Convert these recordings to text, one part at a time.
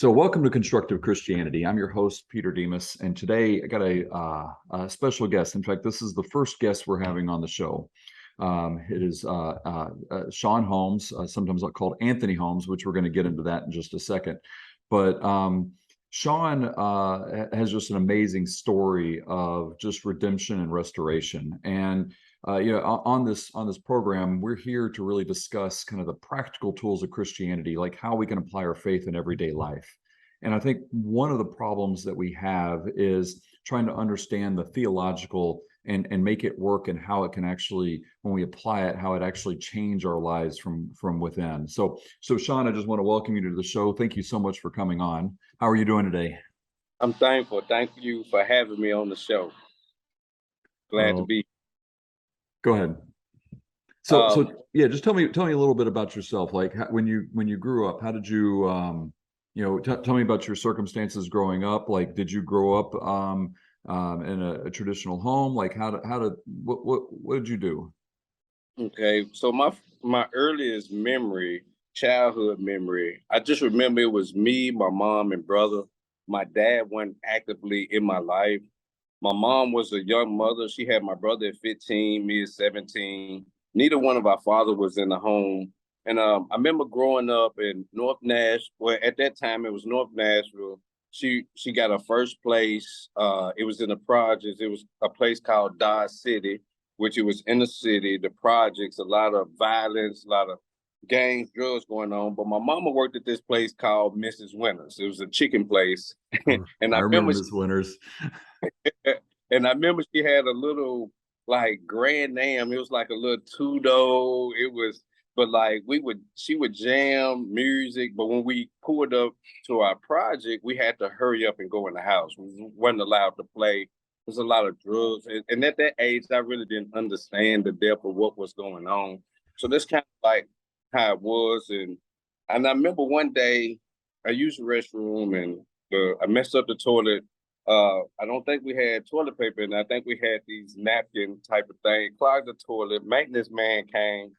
So, welcome to Constructive Christianity. I'm your host, Peter Demas, and today I got a special guest. In fact, this is the first guest we're having on the show. It is Shawn Holmes, sometimes called Anthony Holmes, which we're going to get into that in just a second. But Shawn has just an amazing story of just redemption and restoration. And on this program, we're here to really discuss kind of the practical tools of Christianity, like how we can apply our faith in everyday life. And I think one of the problems that we have is trying to understand the theological and make it work, and how it can actually, when we apply it, how it actually change our lives from within. So Shawn, I just want to welcome you to the show. Thank you so much for coming on. How are you doing today? I'm thankful. Thank you for having me on the show. Glad to be. Go ahead. So yeah, just tell me a little bit about yourself. Like when you grew up, how did you tell me about your circumstances growing up. Like, did you grow up in a traditional home? Like, what did you do? Okay, so my earliest memory, childhood memory, I just remember it was me, my mom, and brother. My dad wasn't actively in my life. My mom was a young mother. She had my brother at 15, me at 17. Neither one of our father was in the home. And I remember growing up in North Nashville. Well, at that time, it was North Nashville. She got her first place. It was in the projects. It was a place called Dodge City, which it was in the city, the projects, a lot of violence, a lot of gangs, drugs going on. But my mama worked at this place called Mrs. Winters. It was a chicken place. And I remember Miss Winters. And I remember she had a little like Grand Am. It was like a little two-door. It was, but like she would jam music. But when we pulled up to our project, we had to hurry up and go in the house. We wasn't allowed to play. There's a lot of drugs. And at that age, I really didn't understand the depth of what was going on. So that's kind of like how it was. And I remember one day I used the restroom and I messed up the toilet. I don't think we had toilet paper, and I think we had these napkin type of thing. Clogged the toilet. Maintenance man came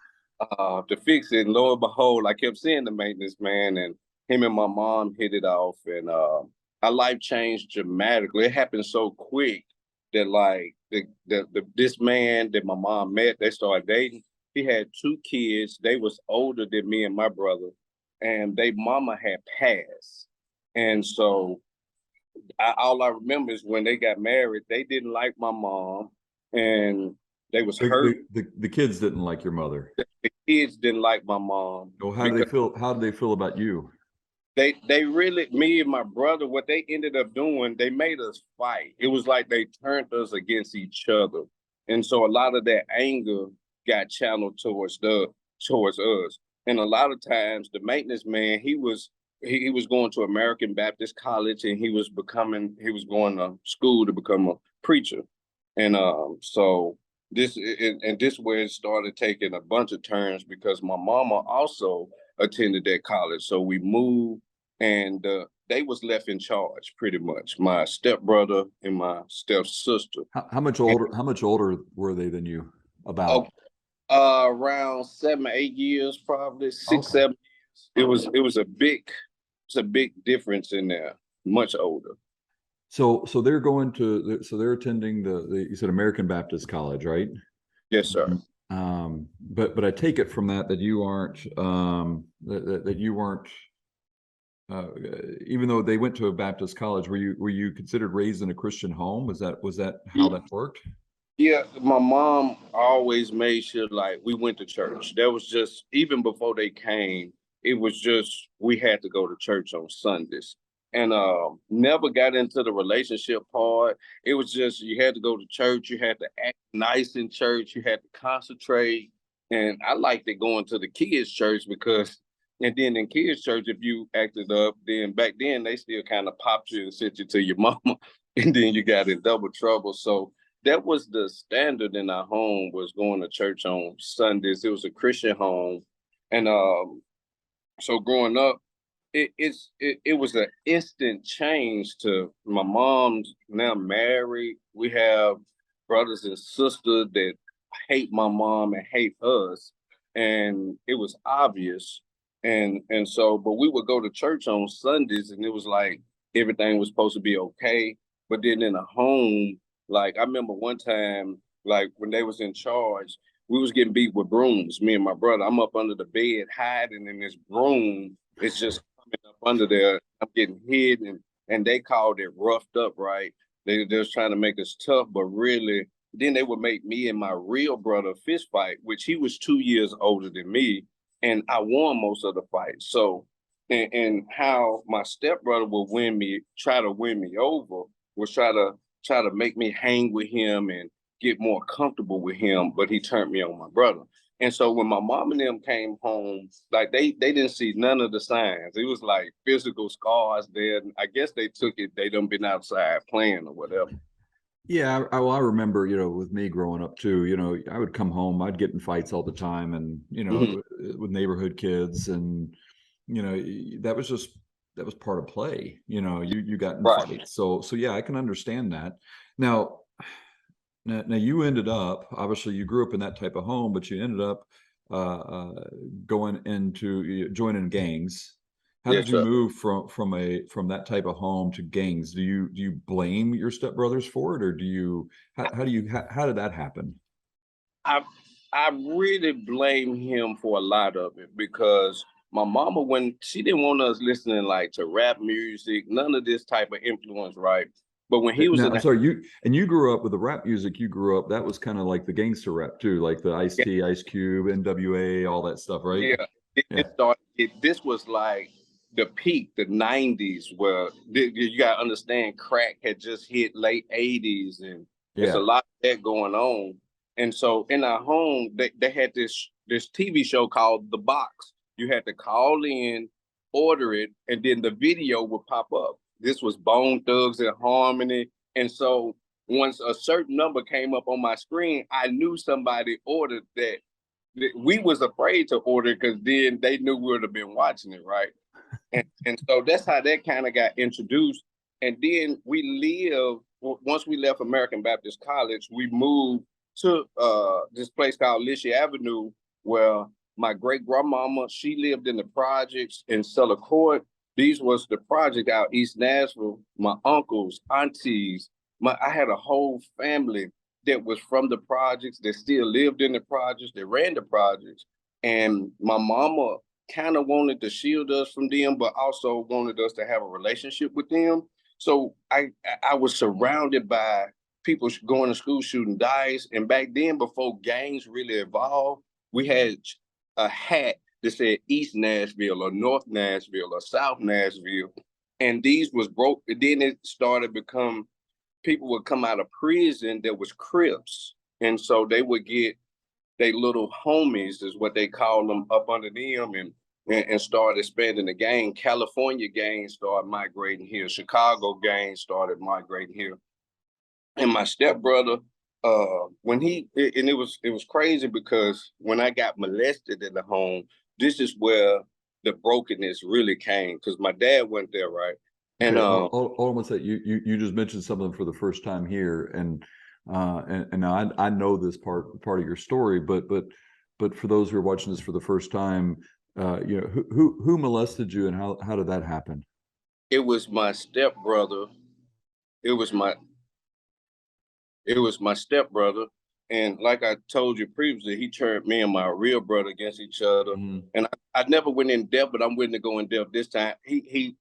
to fix it, and lo and behold, I kept seeing the maintenance man, and him and my mom hit it off, and our life changed dramatically. It happened so quick that like this man that my mom met, they started dating. He had two kids. They was older than me and my brother, and they mama had passed, and so. All I remember is when they got married, they didn't like my mom, and they was hurt. The kids didn't like your mother. The kids didn't like my mom. Oh, how do they feel? How do they feel about you? They really, me and my brother, what they ended up doing, they made us fight. It was like they turned us against each other, and so a lot of that anger got channeled towards us. And a lot of times, the maintenance man, he was going to American Baptist College, and he was going to school to become a preacher. And so this where it started taking a bunch of turns, because my mama also attended that college. So we moved, and they was left in charge pretty much. My stepbrother and my stepsister. How much older were they than you? About around 7 or 8 years, probably 6, 7 years. It was a big difference in there, much older. So they're they're attending the you said American Baptist College, right? Yes, sir. But I take it from that you aren't that you weren't even though they went to a Baptist college, were you considered raised in a Christian home? Was that how that worked? Yeah, my mom always made sure like we went to church. That was just, even before they came, it was just we had to go to church on Sundays. And never got into the relationship part. It was just you had to go to church, you had to act nice in church, you had to concentrate. And I liked it going to the kids' church because, and then in kids' church, if you acted up, then back then they still kind of popped you and sent you to your mama, and then you got in double trouble. So that was the standard in our home, was going to church on Sundays. It was a Christian home. And so growing up, it was an instant change to my mom's now married. We have brothers and sisters that hate my mom and hate us. And it was obvious. And so, but we would go to church on Sundays, and it was like everything was supposed to be okay. But then in a home, like I remember one time, like when they was in charge, we was getting beat with brooms. Me and my brother, I'm up under the bed hiding, and this broom is just coming up under there. I'm getting hit, and they called it roughed up, right? They was trying to make us tough, but really, then they would make me and my real brother fist fight, which he was 2 years older than me, and I won most of the fights. So, and how my stepbrother would try to win me over, was try to make me hang with him and get more comfortable with him, but he turned me on my brother. And so when my mom and them came home, like they didn't see none of the signs. It was like physical scars there. I guess they took it, they done been outside playing or whatever. Yeah, well, I remember, with me growing up too, I would come home, I'd get in fights all the time and, Mhm. with neighborhood kids and, that was just, that was part of play, you got in Right. fights. So yeah, I can understand that. Now, now you ended up, obviously you grew up in that type of home, but you ended up going into joining gangs. How did Yes, you sir. move from that type of home to gangs? Do you blame your stepbrothers for it, or how did that happen? I I really blame him for a lot of it because my mama, when she didn't want us listening like to rap music, none of this type of influence, right? But when he was Now, in I'm the sorry, you grew up with the rap music. You grew up, that was kind of like the gangster rap too, like the Ice yeah, T, Ice Cube, NWA, all that stuff, right? yeah, Yeah, this was like the peak, the 90s, where you gotta understand crack had just hit late 80s, and it's a yeah. lot of that going on. And so in our home, they had this TV show called The Box. You had to call in, order it, and then the video would pop up. This was Bone Thugs and Harmony. And so once a certain number came up on my screen, I knew somebody ordered that. We was afraid to order because then they knew we would have been watching it, right? And so that's how that kind of got introduced. And then once we left American Baptist College, we moved to this place called Lishie Avenue, where my great grandmama, she lived in the projects in Suller Court. These was the project out East Nashville. My uncles, aunties, I had a whole family that was from the projects, that still lived in the projects, that ran the projects. And my mama kind of wanted to shield us from them, but also wanted us to have a relationship with them. So I was surrounded by people going to school shooting dice. And back then, before gangs really evolved, we had a hat that said East Nashville or North Nashville or South Nashville. And these was broke. And then it started become people would come out of prison that was Crips. And so they would get they little homies, is what they call them, up under them, and start expanding the gang. California gangs started migrating here. Chicago gangs started migrating here. And my stepbrother, when it was crazy because when I got molested in the home, this is where the brokenness really came because my dad went there, right? And Okay, hold on one second. You just mentioned something for the first time here, and now I know this part of your story, but for those who are watching this for the first time, who molested you and how did that happen? it was my stepbrother. It was my It was my stepbrother. And like I told you previously, he turned me and my real brother against each other. Mhm. And I never went in depth, but I'm willing to go in depth this time. He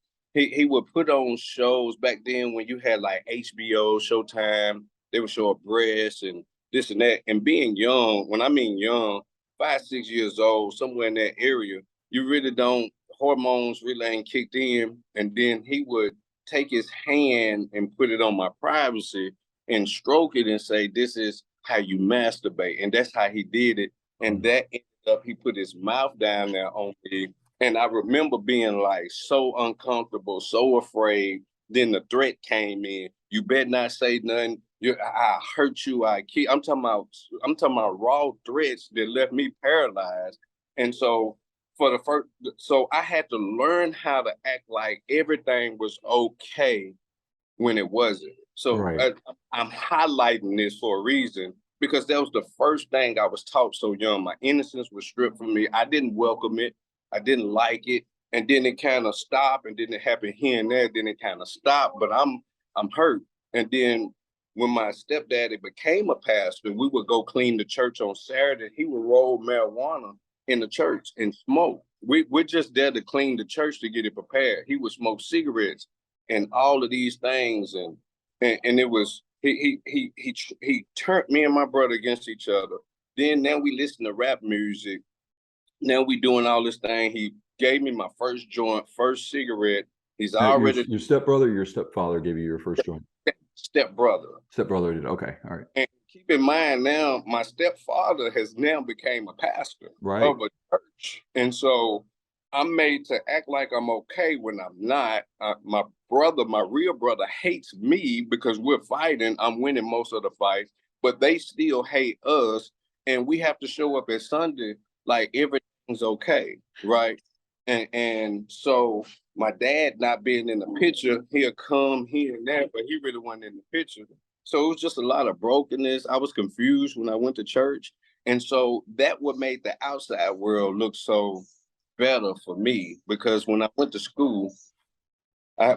would put on shows back then when you had like HBO, Showtime. They would show up breasts and this and that. And being young, when I mean young, 5, 6 years old, somewhere in that area, you really don't, hormones really ain't kicked in. And then he would take his hand and put it on my privacy and stroke it and say, "This is how you masturbate." And that's how he did it. And Mm. that ended up, he put his mouth down there on me. And I remember being like so uncomfortable, so afraid. Then the threat came in. You better not say nothing. I hurt you. I kill. I'm talking about raw threats that left me paralyzed. And so so I had to learn how to act like everything was okay when it wasn't. So Right. I'm highlighting this for a reason because that was the first thing I was taught so young. My innocence was stripped from me. I didn't welcome it. I didn't like it. And then it kind of stopped, and then it happened here and there, then it kind of stopped, but I'm hurt. And then when my stepdaddy became a pastor, we would go clean the church on Saturday. He would roll marijuana in the church and smoke. We're just there to clean the church to get it prepared. He would smoke cigarettes and all of these things, and it was he turned me and my brother against each other. Then now we listen to rap music. Now we doing all this thing. He gave me my first joint, first cigarette. He's already your stepbrother or your stepfather gave you your first joint? Stepbrother. Stepbrother did. Okay. All right. And keep in mind now, my stepfather has now became a pastor of a church. And so I'm made to act like I'm okay when I'm not. My brother, my real brother, hates me because we're fighting. I'm winning most of the fights, but they still hate us. And we have to show up at Sunday like everything's okay, right? And so my dad not being in the picture, he'll come here and there, but he really wasn't in the picture. So it was just a lot of brokenness. I was confused when I went to church. And so that what made the outside world look so better for me, because when I went to school, I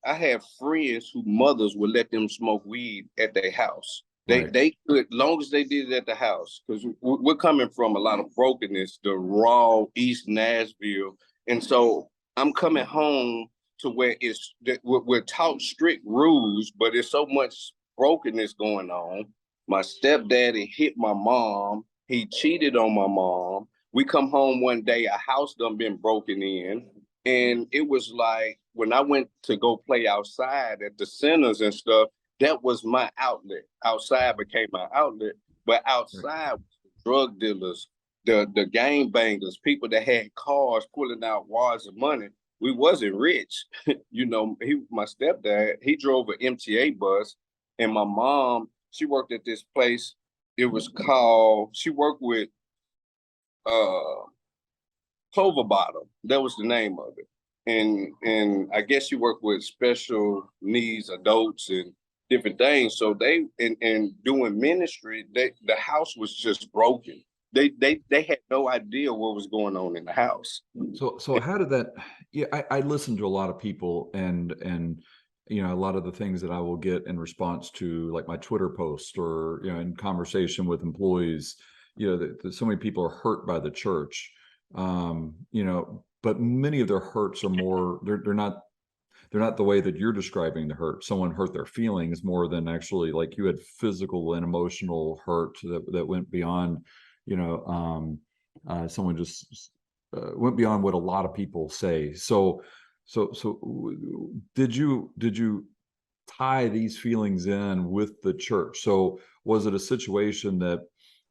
had friends whose mothers would let them smoke weed at their house. They could, long as they did it at the house, because we're coming from a lot of brokenness, the raw East Nashville, and so I'm coming home to where we're taught strict rules, but there's so much brokenness going on. My stepdaddy hit my mom. He cheated on my mom. We come home one day, a house done been broken in. And it was like when I went to go play outside at the centers and stuff, that was my outlet. Outside became my outlet. But outside, drug dealers, the gang bangers, people that had cars pulling out wads of money. We wasn't rich. My stepdad, he drove an MTA bus, and my mom, she worked at this place. It was called, she worked with Clover Bottom. That was the name of it. And I guess she worked with special needs adults and different things. So they and doing ministry, the house was just broken. They had no idea what was going on in the house. So how did that? Yeah, I listen to a lot of people, and a lot of the things that I will get in response to like my Twitter posts or in conversation with employees, that so many people are hurt by the church, but many of their hurts are more they're not the way that you're describing the hurt. Someone hurt their feelings more than actually, like you had physical and emotional hurt that went beyond, someone just went beyond what a lot of people say. So did you tie these feelings in with the church? So was it a situation that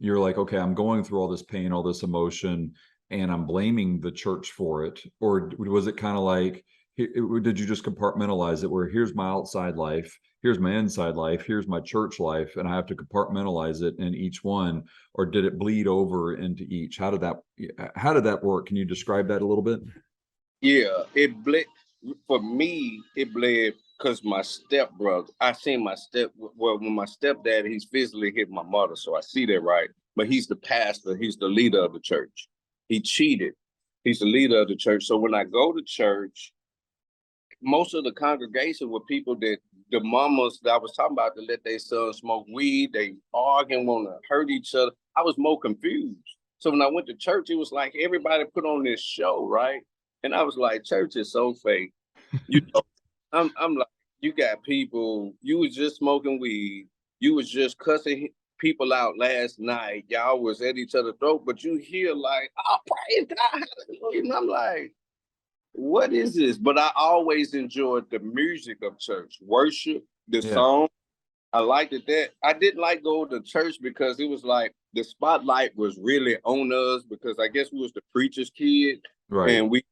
you're like, okay, I'm going through all this pain, all this emotion, and I'm blaming the church for it? Or was it kind of like, did you just compartmentalize it where here's my outside life, here's my inside life, here's my church life, and I have to compartmentalize it in each one? Or did it bleed over into each? How did that work? Can you describe that a little bit? Yeah, it bled. For me, it bled because my stepbrother, when my stepdad, he's physically hit my mother, so I see that, right? But he's the pastor, he's the leader of the church. He cheated. He's the leader of the church. So when I go to church, most of the congregation were people that the mamas that I was talking about to let their sons smoke weed, they arguing, want to hurt each other. I was more confused. So when I went to church, it was like everybody put on this show, right? And I was like, church is so fake. I'm like, you got people, you was just smoking weed, you was just cussing people out last night, y'all was at each other's throat, but you hear like, oh, praise God, hallelujah. And I'm like, what is this? But I always enjoyed the music of church, worship, the song. I liked it that. I didn't like go to church because it was like the spotlight was really on us, because I guess we was the preacher's kid, right? And we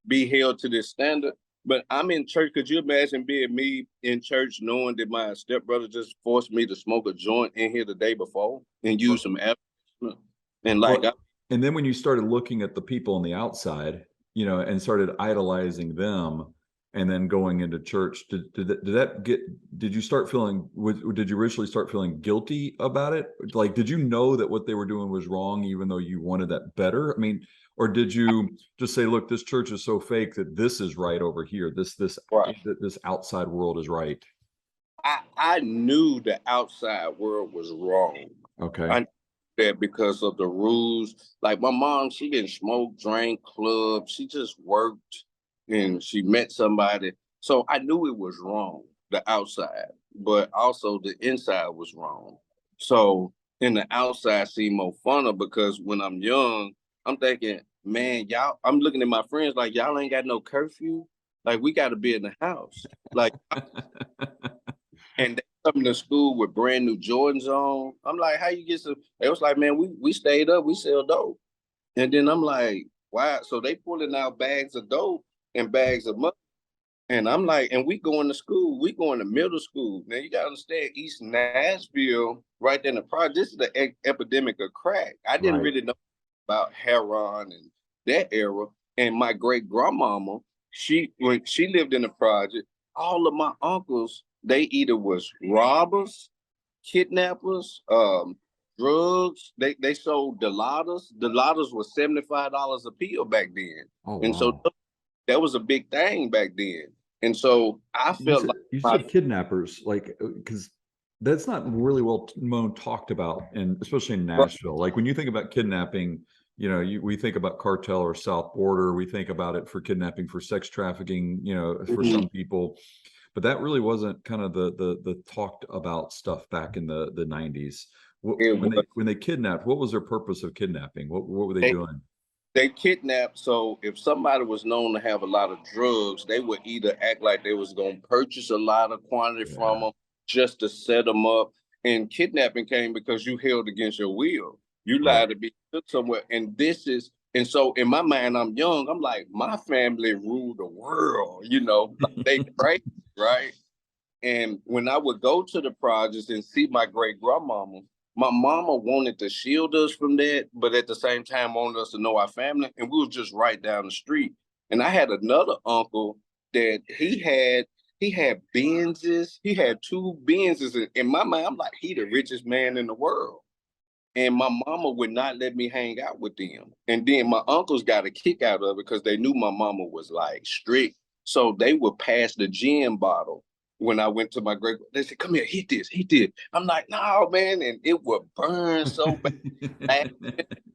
be held to this standard. But I'm in church. Could you imagine being me in church knowing that my stepbrother just forced me to smoke a joint in here the day before and use some alcohol? And like, and then when you started looking at the people on the outside, and started idolizing them, and then going into church, did you start feeling, did you originally start feeling guilty about it? Like, did you know that what they were doing was wrong, even though you wanted that better? I mean, or did you just say, look, this church is so fake that this is right over here. Right. This outside world is right. I knew the outside world was wrong. Okay. I knew that because of the rules. Like my mom, she didn't smoke, drink, club. She just worked and she met somebody. So I knew it was wrong, the outside, but also the inside was wrong. So in the outside seemed more funner because when I'm young, I'm thinking, man, y'all, I'm looking at my friends like y'all ain't got no curfew. Like we got to be in the house. Like and they coming to school with brand new Jordans on. I'm like, how you get some? They was like, man, we stayed up, we sell dope. And then I'm like, wow. So they pulling out bags of dope and bags of money. And I'm like, and we going to school, we going to middle school. Now you gotta understand, East Nashville, right there in the project, this is the epidemic of crack. I didn't Right. really know about heroin and that era. And my great grandmama, when she lived in the project, all of my uncles, they either was robbers, kidnappers, drugs. They sold Delatas. Delatas was $75 a pill back then. Oh, And so wow. that was a big thing back then. And so I You felt said like you my said kidnappers, like, because that's not really well known, talked about, and especially in Nashville. Like when you think about kidnapping, we think about cartel or South Border. We think about it for kidnapping, for sex trafficking, for some people, but that really wasn't kind of the talked about stuff back in the 90s. it When was they kidnapped, what was their purpose of kidnapping? What were they they, doing? they kidnapped. So if somebody was known to have a lot of drugs, they would either act like they was gonna purchase a lot of quantity from Yeah. them just to set them up. And kidnapping came because you held against your will. You Right. lied to be took somewhere. And so in my mind, I'm young. I'm like, my family ruled the world. Like they crazy, right? And when I would go to the projects and see my great grandmama, my mama wanted to shield us from that, but at the same time wanted us to know our family. And we was just right down the street. And I had another uncle that he had Benzes. He had two Benzes. In my mind, I'm like, he the richest man in the world. And my mama would not let me hang out with them. And then my uncles got a kick out of it because they knew my mama was like strict. So they would pass the gin bottle when I went to my great. They said, "Come here, hit this, hit this." I'm like, "No, man," and it would burn so bad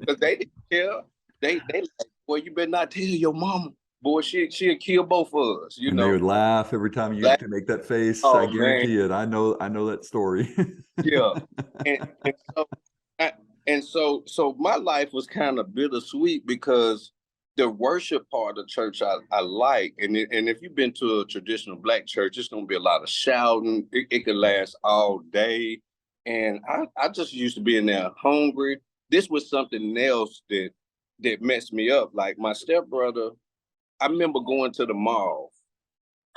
because they didn't care. They like, boy, you better not tell your mama. Boy, she'll kill both of us. And they would laugh every time you Like, to make that face. I oh man, guarantee it. I know that story. yeah. And so I, so my life was kind of bittersweet because the worship part of church I like. And if you've been to a traditional black church, it's gonna be a lot of shouting. It could last all day. And I just used to be in there hungry. This was something else that messed me up. Like my stepbrother, I remember going to the mall.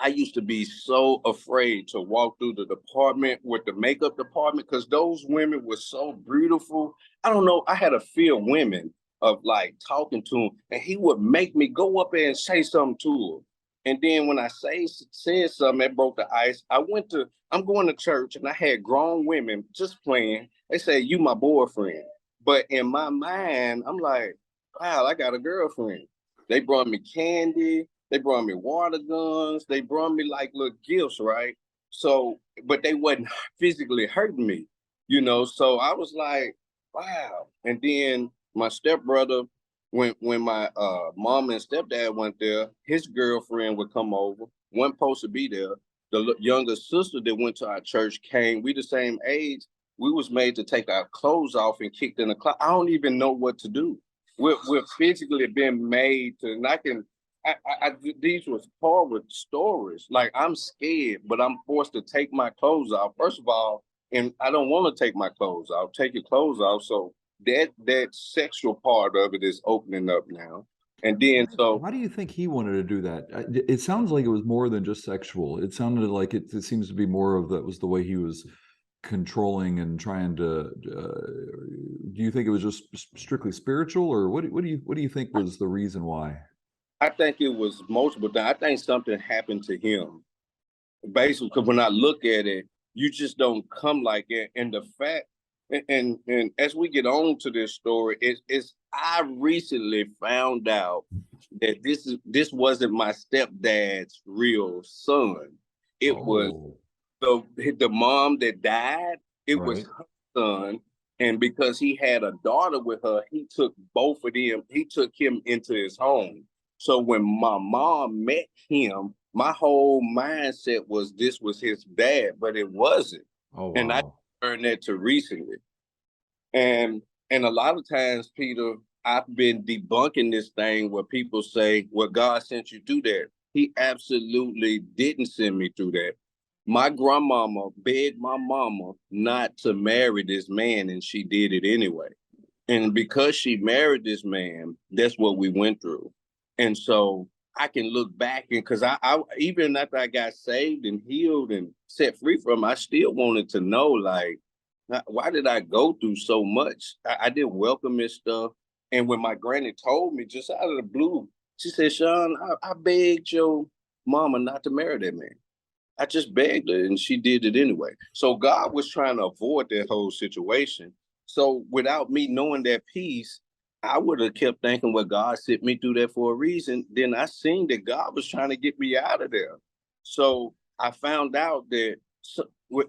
I used to be so afraid to walk through the department with the makeup department because those women were so beautiful. I don't know. I had a fear of women of like talking to him, and he would make me go up there and say something to him. And then when I said something that broke the ice, I'm going to church and I had grown women just playing. They say, "You my boyfriend." But in my mind, I'm like, wow, I got a girlfriend. They brought me candy, they brought me water guns. They brought me like little gifts, right? So, but they wasn't physically hurting me. So I was like, wow. And then my stepbrother, when my mom and stepdad went there, his girlfriend would come over. Wasn't supposed to be there. The younger sister that went to our church came. We the same age. We was made to take our clothes off and kicked in the closet. I don't even know what to do. We're physically being made to, and these was horror stories. Like I'm scared, but I'm forced to take my clothes off. First of all, and I don't want to take my clothes off. Take your clothes off. So that sexual part of it is opening up now. And then so Why do you think he wanted to do that? It sounds like it was more than just sexual. It sounded like it seems to be more of that was the way he was controlling and trying to. Do you think it was just strictly spiritual, or what do you think was the reason why? I think it was multiple things. I think something happened to him. Basically, because when I look at it, you just don't come like it. And the fact, and as we get on to this story, it's I recently found out that this wasn't my stepdad's real son. It was Oh, the mom that died. It was right. her son, and because he had a daughter with her, he took both of them. He took him into his home. So when my mom met him, my whole mindset was this was his dad, but it wasn't. Oh, And I wow. learned that to recently. And a lot of times, Peter, I've been debunking this thing where people say, well, God sent you through that. He absolutely didn't send me through that. My grandmama begged my mama not to marry this man, and she did it anyway. And because she married this man, that's what we went through. And so I can look back and because I even after I got saved and healed and set free from, I still wanted to know like why did I go through so much? I didn't welcome this stuff. And when my granny told me just out of the blue, she said, Shawn, I begged your mama not to marry that man. I just begged her and she did it anyway. So God was trying to avoid that whole situation. So without me knowing that piece, I would have kept thinking, well, God sent me through that for a reason. Then I seen that God was trying to get me out of there. So I found out that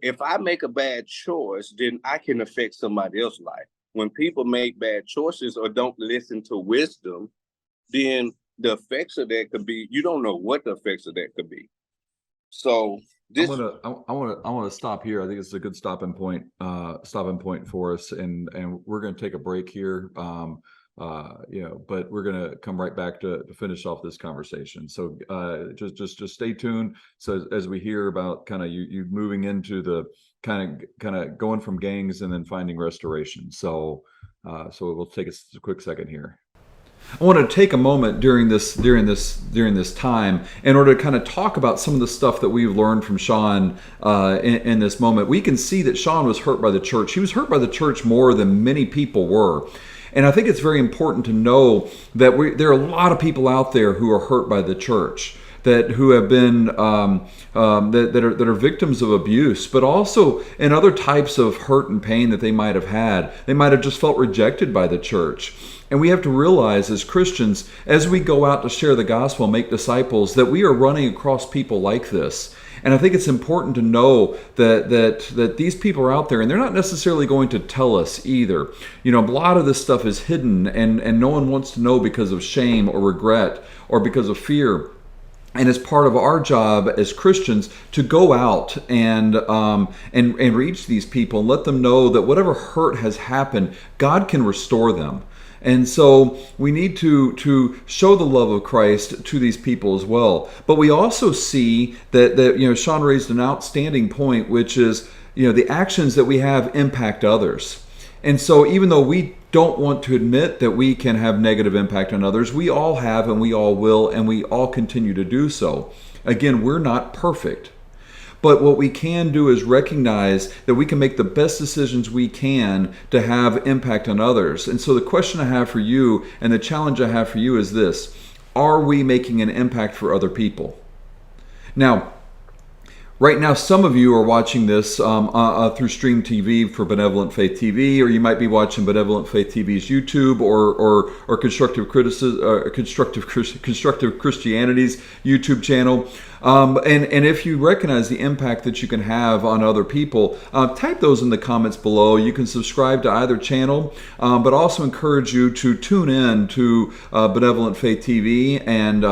if I make a bad choice, then I can affect somebody else's life. When people make bad choices or don't listen to wisdom, then the effects of that could be, you don't know what the effects of that could be. So I'm this, gonna I want to stop here. I think it's a good stopping point for us, and we're gonna take a break here. But we're gonna come right back to finish off this conversation. So just stay tuned. So as we hear about kind of you moving into the kind of going from gangs and then finding restoration. So we'll take a quick second here. I want to take a moment during this time in order to kind of talk about some of the stuff that we've learned from Shawn in this moment. We can see that Shawn was hurt by the church. He was hurt by the church more than many people were. And I think it's very important to know that there are a lot of people out there who are hurt by the church, who have been that are victims of abuse, but also in other types of hurt and pain that they might have had. They might have just felt rejected by the church. And we have to realize as Christians, as we go out to share the gospel and make disciples, that we are running across people like this. And I think it's important to know that these people are out there, and they're not necessarily going to tell us either. You know, a lot of this stuff is hidden, and no one wants to know because of shame or regret or because of fear. And it's part of our job as Christians to go out and reach these people and let them know that whatever hurt has happened, God can restore them. And so we need to show the love of Christ to these people as well. But we also see that Shawn raised an outstanding point, which is the actions that we have impact others. And so even though we don't want to admit that we can have negative impact on others, we all have and we all will and we all continue to do so. Again, we're not perfect. But what we can do is recognize that we can make the best decisions we can to have impact on others. And so the question I have for you and the challenge I have for you is this: are we making an impact for other people? Now, right now, some of you are watching this through Stream TV for Benevolent Faith TV, or you might be watching Benevolent Faith TV's YouTube or Constructive Christianity's YouTube channel. And if you recognize the impact that you can have on other people, type those in the comments below. You can subscribe to either channel, but also encourage you to tune in to Benevolent Faith TV and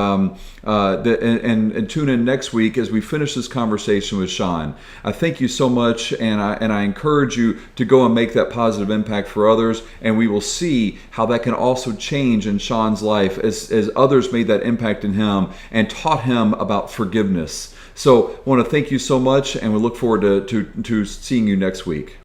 tune in next week as we finish this conversation with Shawn. I thank you so much, and I encourage you to go and make that positive impact for others, and we will see how that can also change in Shawn's life as others made that impact in him and taught him about forgiveness. So I want to thank you so much, and we look forward to seeing you next week.